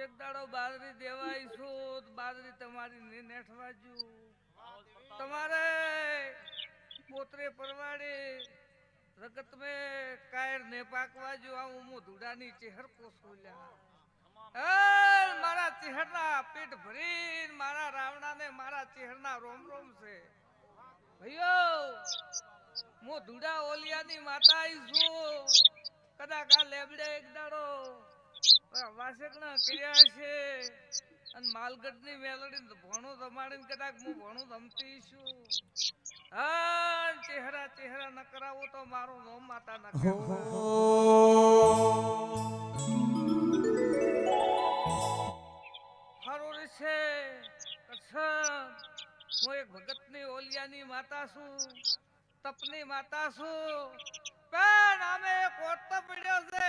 એક દાડો બાદરી દેવાઈ છું બાદરી તમારી નેઠવાજુ તમારે પોતરે પરવાડે રગત મે કાયર ને પાકવા જો આવું હું ધૂડાની ચહેર કોસોલ્યા મારા ચહેરના પેટ ભરીને મારા રાવણાને મારા ચહેરના રોમ રોમ છે ભાઈઓ હું ધૂડા ઓલિયાની માતા આઈ છું કદાચ આ લેબડે એક દાડો વાસકના કર્યા છે અને માલગઢની મેલડી ભણો રમાડીને કદાચ હું ભણો રમતી છું હા ચહેરા ચહેરા ન કરાવો તો મારું નોમ માતા ન કહેવો હારો છે કસમ હું એક ભગતની ઓલિયાની માતા છું તપની માતા છું પણ આમે એક ઓરતો પડ્યો છે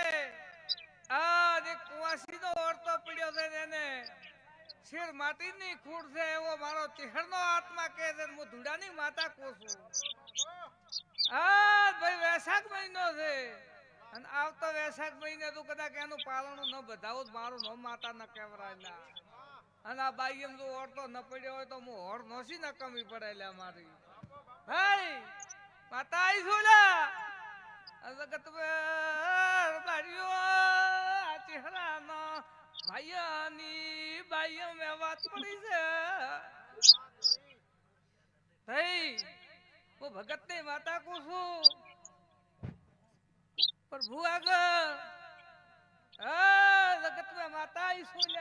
આ એક કુવાસીનો ઓરતો પડ્યો છે એને શેર માટીની ખૂડ છે એવો મારો ચહેરનો આત્મા કહે છે હું ધૂડાની માતા કહું છું આ ભાઈ વૈશાખ મહિનો છે અને આવતો વૈશાખ મહિને તું કદાચ એનું પાલણું ન બધાવું મારું નો માતા ન કહેવરાયેલા અને આ બાઈ એમ જો ઓરતો ન પડ્યો હોય તો હું હોર નોસી ન કમી પડેલા મારી ભાઈ માતા આઈ છું જગત બારીઓ ચહેરાનો ભાઈયાની બાઈઓ મેં વાત પડી છે ભાઈ હું ભગતની માતા કહું છું પ્રભુ આગળ જગત મેં માતા આઈ છું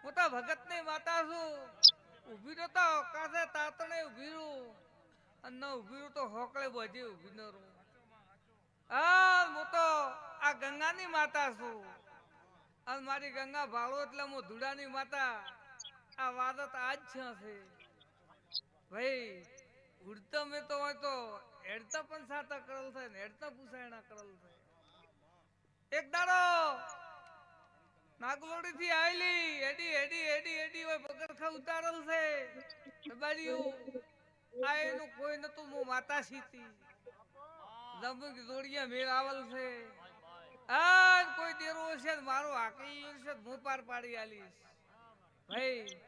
હું તો ભગત ની માતા છું ઉભી તો કાસે તાતણે ઉભી રહું અને ન ઉભી રહું તો હોકળે બધી ઉભી ન રહું હું તો આ ગંગાની માતા છું અને મારી ગંગા ભાળો એટલે હું ધૂડાની માતા આ વાદત આજ છે ભાઈ ઉડતા મેં તો હોય તો હેડતા પણ સાતા કરેલ છે ને હેડતા પૂછાયણા કરેલ છે એક દાડો નાગલોડી થી આવેલી એડી એડી એડી એડી હોય પગરખા ઉતારેલ છે દબાડ્યું આ એનું કોઈ નતું હું માતા સીતી જમુક જોડિયા મેળ આવેલ છે આ કોઈ દેરો છે મારો હાકી છે હું પાર પાડી આલીશ ભાઈ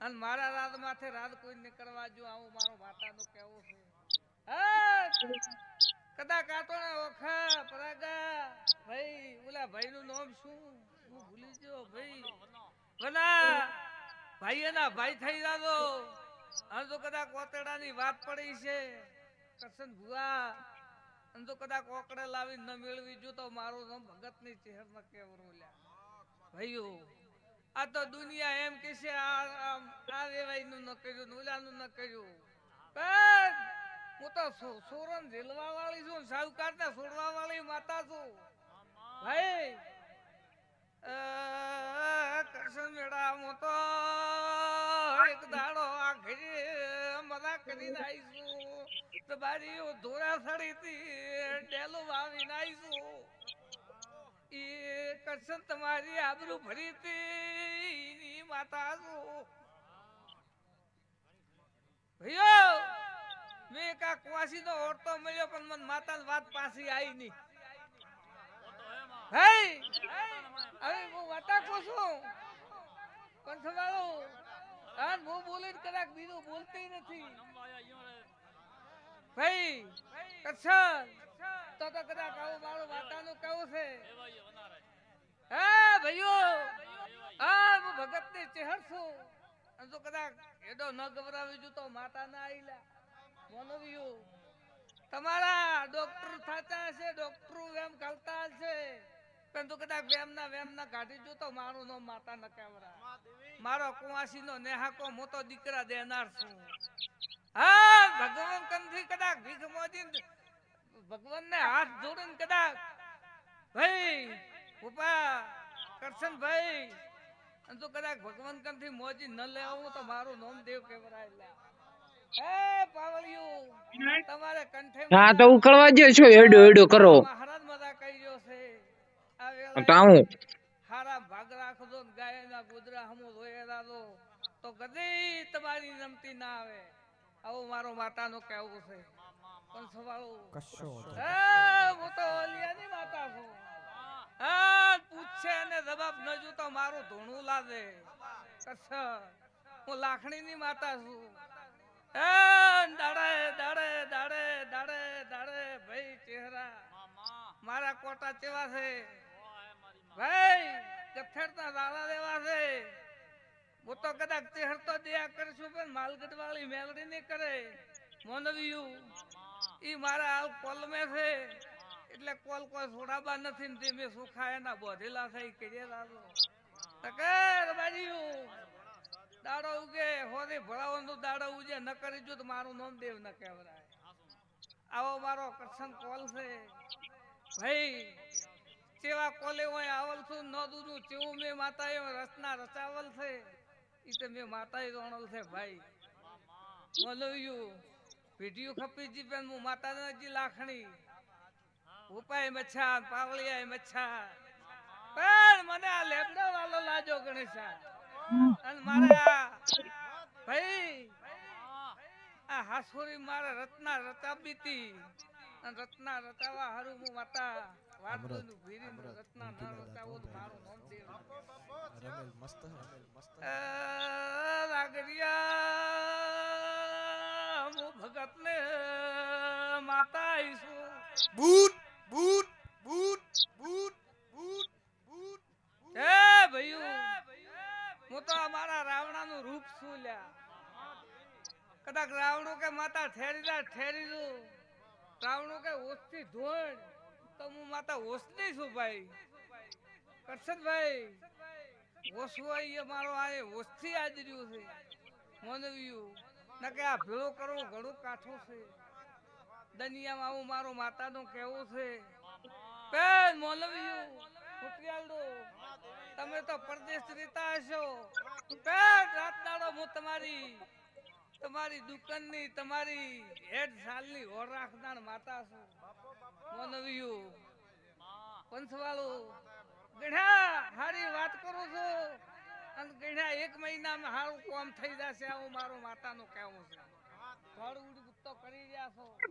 અને મારા રાત માથે રાત કોઈ નીકળવા જો આવું મારો માતાનું કહેવું છે કદાચ કાતો ને ઓખા પરાગા ભાઈ ઓલા ભાઈ નું નામ શું હું ભૂલી ગયો ભાઈ વના ભાઈ એના ભાઈ થઈ જાજો અને તો કદાચ કોતડાની વાત પડી છે કરશન ભુવા અને તો કદાચ કોકડે લાવી ન મેળવી જો તો મારું નામ ભગતની ચહેર ન કેવરું લ્યા ભાઈઓ આ તો દુનિયા એમ કે છે આ વેવાઈનું ન કર્યું ઓલાનું ન કર્યું પણ હું તો સોરન ઝીલવા વાળી છું સાહુકાર ને છોડવા વાળી માતા છું ભાઈ કરશન મેળા હું તો એક દાડો આ ઘરે મજા કરીને આવીશું તો બારી ધોરા સડી હતી ડેલો વાવીને આવીશું એ કરશન તમારી આબરૂ ભરી હતી માતા છું ભાઈઓ મેં કા કુવાસી નો ઓરતો મળ્યો પણ મને માતા વાત પાછી આવી નહીં હવે હું વાતા કહું છું કંઠવાળો અને હું બોલીને કદાચ બીજું બોલતી નથી ભાઈ કરશન તો કદાચ આવું મારું વાતાનું કેવું છે હે ભાઈઓ હું ભગત ની ચહેર છું અને તો કદાચ એડો ન ગભરાવી જો તો માતા ના આઈલા મોનવ્યું તમારા ડોક્ટર થતા હશે ડોક્ટર વેમ ઘાલતા હશે પરંતુ કદાચ વેમ ના કાઢી જો તો મારું નામ માતા ન કહેવરા મારો કુવાસી નો નેહાકો મોટો દીકરા દેનાર છું ભગવાન કંથી કદાચ ભીખ મોજી ભગવાન ને હાથ જોડીને કદાચ ભાઈ ઉપા કરશન ભાઈ અને તો કદાચ ભગવાન કંથી મોજી ન લેવું તો મારું નામ દેવ કહેવરાય તમારે કંઠે હા તો ઉકળવા જો છો એડો એડો કરો મહારાજ મજા કર્યો છે આ વેળા તાવું હારા ભાગ રાખજો ગાયના ગોદરા હમો રોયેલા તો કદી તમારી નમતી ના આવે આવું મારો માતાનો કહેવું છે પંચવાળું કશો વાંધો એ નહીં. હું તો ઓલિયાની માતા છું હા પૂછે અને જવાબ ન જોતો મારું ધૂણું લાદે કચ્છ હું લાખણીની માતા છું એ દાડે દાડે દાડે દાડે દાડે ભાઈ ચહેરા મારા કોટા ચેવા છે ભાઈ કથેરના દાડા દેવા છે હું તો કદાચ ચહેરતો દયા કરશું પણ માલગઢ વાળી મેલડી નહીં કરે મોનવ્યું ઈ મારા હાલ કોલમે છે એટલે કોલ કોઈ છોડાબા નથી ને તે મેં સુખા એના બોધેલા થઈ કરીએ લાલો તકેર બાજીયું દાડો ઉગે હોરી ભળાવાનું દાડો ઉગે ન કરી જો તો મારું નામ દેવ ન કહેવરાય આવો મારો કરશન કોલ છે ભાઈ ચેવા કોલે હોય આવલ છું ન દૂધું ચેવું મેં માતા રચના રચાવલ છે ઈ તો મેં માતા રોણલ છે ભાઈ બોલવ્યું પીઢિયું ખપી જી પેન હું માતા જી લાખણી ઉપાય મચ્છા પાવળિયા મચ્છા પણ મને આ લેબડો વાલો લાજો ગણેશા અને મારે આ ભાઈ આ હાસુરી મારે રત્ના રચાબીતી અને રત્ના રચાવા હારું હું માતા વાતનું ભીરી રત્ના ન રચાવો તો મારું નામ દેવ રમેલ મસ્ત હે, રમેલ મસ્ત હે. રાગડિયા હું ભગત ને માતા આઈશું બૂટ બૂટ બૂટ બૂટ બૂટ બૂટ હે ભઈયું હું તો અમારા રાવણાનું રૂપ છું લ્યા કદાચ રાવણું કે માતા ઠેરી દઉં રાવણું કે ઓછથી ધોણ તો હું માતા ઓછની છું ભાઈ કરશનભાઈ ઓછવો એ મારો આ ઓછથી આદર્યું છે મોનવ્યું ના કે આ ભેળો કરવો ઘણું કાઠું છે દનિયામાં આવું મારો માતાનું કહેવું છે બેન મોનવ્યું ફૂટિયાલડો તમે તો પરદેશ રીતા હશો બેન રાત દાડો હું તમારી દુકાનની તમારી હેડ સાલની ઓર રાખનાર માતા છું મોનવ્યું પંચવાળું ગઢા હારી વાત કરું છું અને ગઢા 1 મહિનામાં હારું કામ થઈ જશે આવું મારું માતાનું કહેવું છે ઘર ઉડી તો કરી રહ્યા છો